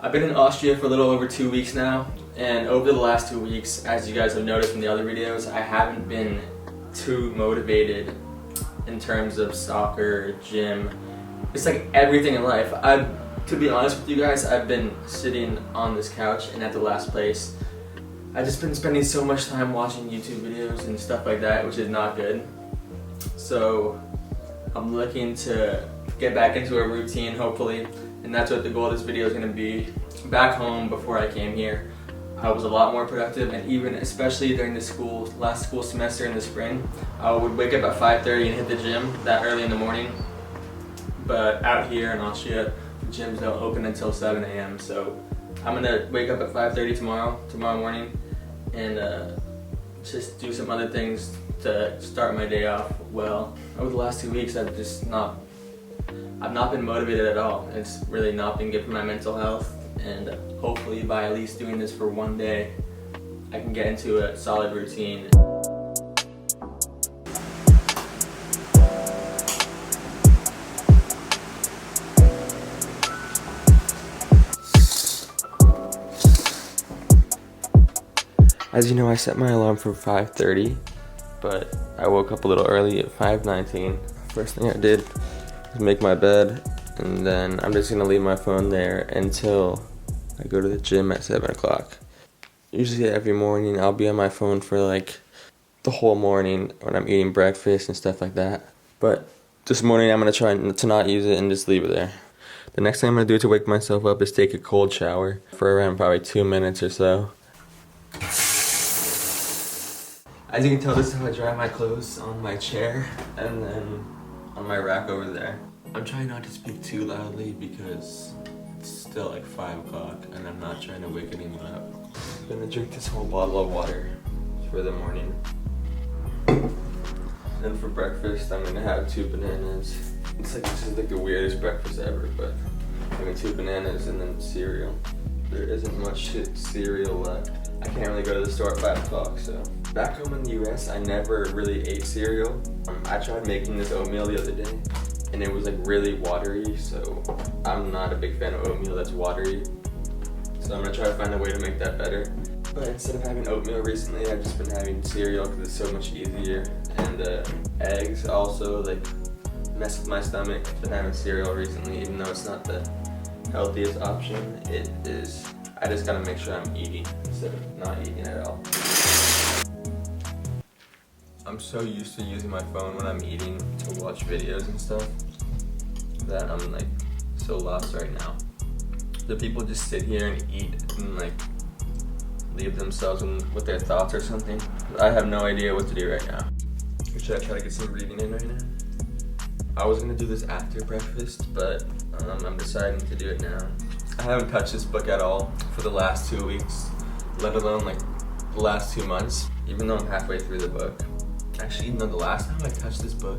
I've been in Austria for a little over 2 weeks now, and over the last 2 weeks, as you guys have noticed from the other videos, I haven't been too motivated in terms of soccer, gym. It's like everything in life. To be honest with you guys, I've been sitting on this couch and at the last place, I've just been spending so much time watching YouTube videos and stuff like that, which is not good. So I'm looking to get back into a routine, hopefully, and that's what the goal of this video is going to be. Back home, before I came here, I was a lot more productive, and even especially during the last school semester in the spring, I would wake up at 5:30 and hit the gym that early in the morning. But out here in Austria, the gyms don't open until 7 a.m. So I'm gonna wake up at 5:30 tomorrow morning, and just do some other things to start my day off well. Over the last 2 weeks, I've not been motivated at all. It's really not been good for my mental health, and hopefully by at least doing this for one day, I can get into a solid routine. As you know, I set my alarm for 5:30, but I woke up a little early at 5:19. First thing I did was make my bed, and then I'm just gonna leave my phone there until I go to the gym at 7 o'clock. Usually every morning I'll be on my phone for like the whole morning when I'm eating breakfast and stuff like that. But this morning I'm gonna try to not use it and just leave it there. The next thing I'm gonna do to wake myself up is take a cold shower for around probably 2 minutes or so. As you can tell, this is how I dry my clothes, on my chair and then on my rack over there. I'm trying not to speak too loudly because it's still like 5 o'clock and I'm not trying to wake anyone up. I'm gonna drink this whole bottle of water for the morning. Then for breakfast, I'm gonna have 2 bananas. This is like the weirdest breakfast ever, but I'm having 2 bananas and then cereal. There isn't much cereal left. I can't really go to the store at 5 o'clock, so. Back home in the US, I never really ate cereal. I tried making this oatmeal the other day, and it was like really watery, so I'm not a big fan of oatmeal that's watery. So I'm gonna try to find a way to make that better. But instead of having oatmeal recently, I've just been having cereal because it's so much easier. And eggs also like mess with my stomach. I've been having cereal recently, even though it's not the healthiest option. It is. I just gotta make sure I'm eating instead of not eating at all. I'm so used to using my phone when I'm eating to watch videos and stuff that I'm like so lost right now. Do people just sit here and eat and like leave themselves with their thoughts or something? I have no idea what to do right now. Should I try to get some reading in right now? I was gonna do this after breakfast, but I'm deciding to do it now. I haven't touched this book at all for the last 2 weeks, let alone like the last 2 months, even though I'm halfway through the book. Actually, even though the last time I touched this book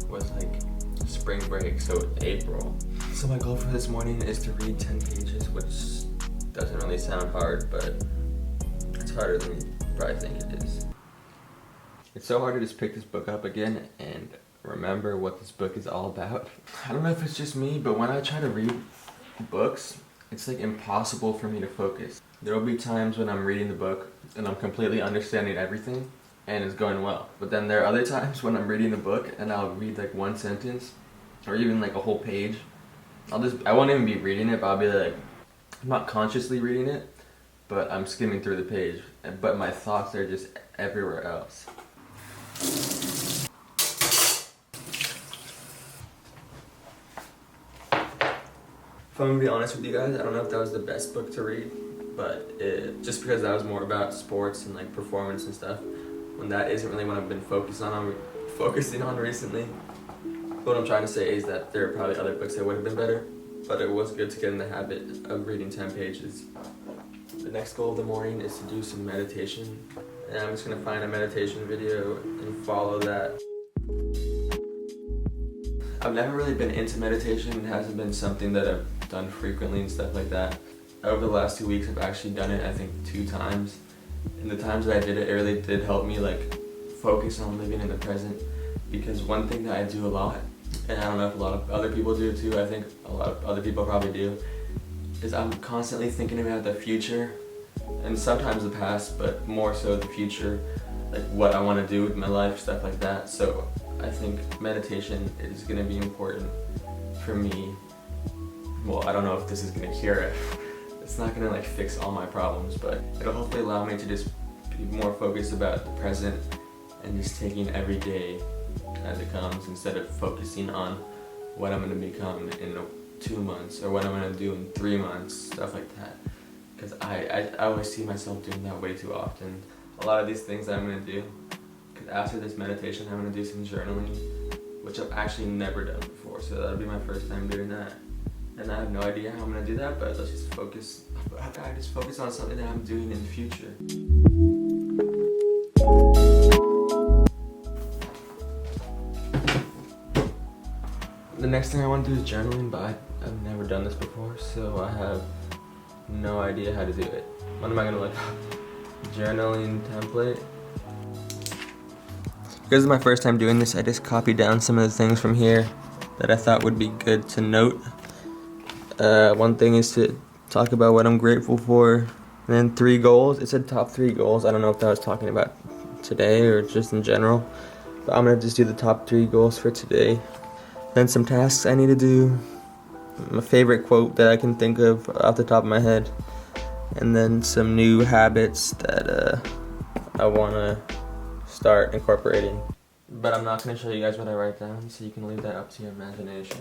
was like spring break, so April. So my goal for this morning is to read 10 pages, which doesn't really sound hard, but it's harder than you probably think it is. It's so hard to just pick this book up again and remember what this book is all about. I don't know if it's just me, but when I try to read books, it's like impossible for me to focus. There will be times when I'm reading the book and I'm completely understanding everything and it's going well. But then there are other times when I'm reading the book and I'll read like one sentence or even like a whole page. I won't even be reading it, but I'll be like, I'm not consciously reading it, but I'm skimming through the page. But my thoughts are just everywhere else. If I'm gonna be honest with you guys, I don't know if that was the best book to read, but just because that was more about sports and like performance and stuff, when that isn't really what I've been focusing on recently. What I'm trying to say is that there are probably other books that would have been better, but it was good to get in the habit of reading 10 pages. The next goal of the morning is to do some meditation, and I'm just gonna find a meditation video and follow that. I've never really been into meditation. It hasn't been something that I've done frequently and stuff like that. Over the last 2 weeks, I've actually done it, I think, 2 times. And the times that I did it, it really did help me like focus on living in the present. Because one thing that I do a lot, and I don't know if a lot of other people do too, I think a lot of other people probably do, is I'm constantly thinking about the future, and sometimes the past, but more so the future, like what I want to do with my life, stuff like that. So I think meditation is going to be important for me. Well, I don't know if this is going to cure it. It's not going to like fix all my problems, but it'll hopefully allow me to just be more focused about the present and just taking every day as it comes, instead of focusing on what I'm going to become in 2 months or what I'm going to do in 3 months, stuff like that. Because I always see myself doing that way too often. A lot of these things that I'm going to do, because after this meditation I'm going to do some journaling, which I've actually never done before, so that'll be my first time doing that. And I have no idea how I'm going to do that, but let's just focus. I just focus on something that I'm doing in the future. The next thing I want to do is journaling, but I've never done this before, so I have no idea how to do it. What am I going to look up? Journaling template. Because it's my first time doing this, I just copied down some of the things from here that I thought would be good to note. One thing is to talk about what I'm grateful for, and then 3 goals. It said top 3 goals. I don't know if that was talking about today or just in general, but I'm gonna just do the top 3 goals for today. Then some tasks I need to do, my favorite quote that I can think of off the top of my head, and then some new habits that I wanna start incorporating. But I'm not gonna show you guys what I write down, so you can leave that up to your imagination.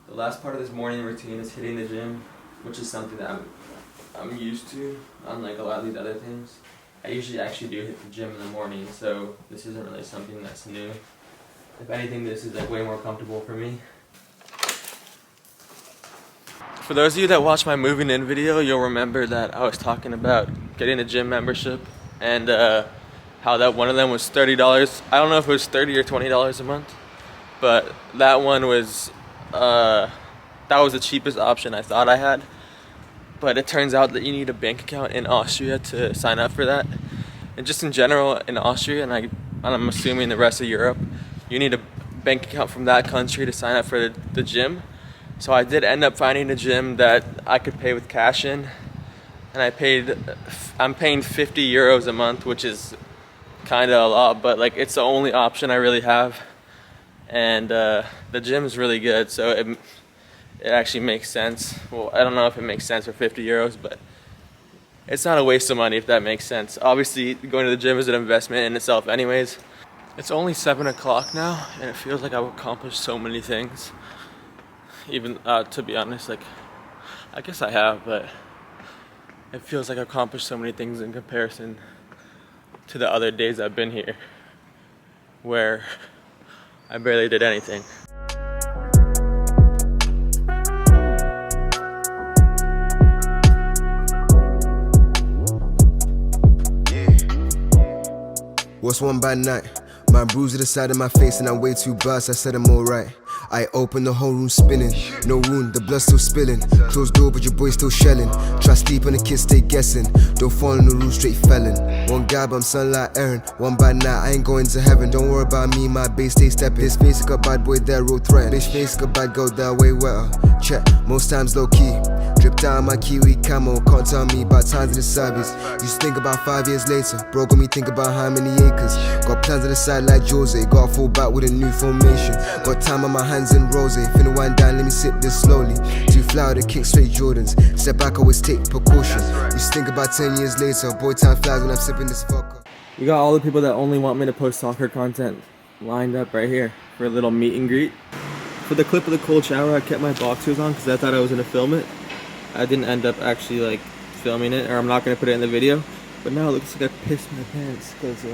The last part of this morning routine is hitting the gym, which is something that I'm used to, unlike a lot of these other things. I usually actually do hit the gym in the morning, so this isn't really something that's new. If anything, this is like way more comfortable for me. For those of you that watched my moving in video, you'll remember that I was talking about getting a gym membership, and how that one of them was $30. I don't know if it was $30 or $20 a month, but that one was that was the cheapest option I thought I had. But it turns out that you need a bank account in Austria to sign up for that. And just in general in Austria, and I'm assuming the rest of Europe, you need a bank account from that country to sign up for the gym. So I did end up finding a gym that I could pay with cash in, and I'm paying 50 euros a month, which is kind of a lot, but like it's the only option I really have. And the gym is really good, so it actually makes sense. Well, I don't know if it makes sense for 50 euros, but it's not a waste of money if that makes sense. Obviously, going to the gym is an investment in itself anyways. It's only 7 o'clock now, and it feels like I've accomplished so many things. Even, to be honest, like, I guess I have, but it feels like I've accomplished so many things in comparison to the other days I've been here, where I barely did anything. What's one bad night? My bruise to the side of my face and I'm way too buzzed. I said I'm alright. I opened the whole room spinning. No wound, the blood still spilling. Closed door, but your boy still shelling. Try sleep and the kids stay guessing. Don't fall in the room, straight felon. One gab, I'm sunlight Aaron. One bad night, I ain't going to heaven. Don't worry about me, my base stay stepping. This face like a bad boy, that road threat. Bitch face like a bad girl, that way wetter. Check, most times low key. Drip down my Kiwi camo. Can't tell me about times in the service. Used to think about 5 years later. Bro got me think about how many acres. Got plans on the side like Jose. Gotta fall back with a new formation. Got time on my hands and rose. Finna wind down, let me sip this slowly. Too fly to kick straight Jordans. Step back, always take precaution. Used to think about 10 years later. Boy, time flies when I'm sipping this fucker. We got all the people that only want me to post soccer content lined up right here for a little meet and greet. For the clip of the cold shower, I kept my boxers on because I thought I was gonna film it. I didn't end up actually like filming it, or I'm not gonna put it in the video. But now it looks like I pissed my pants because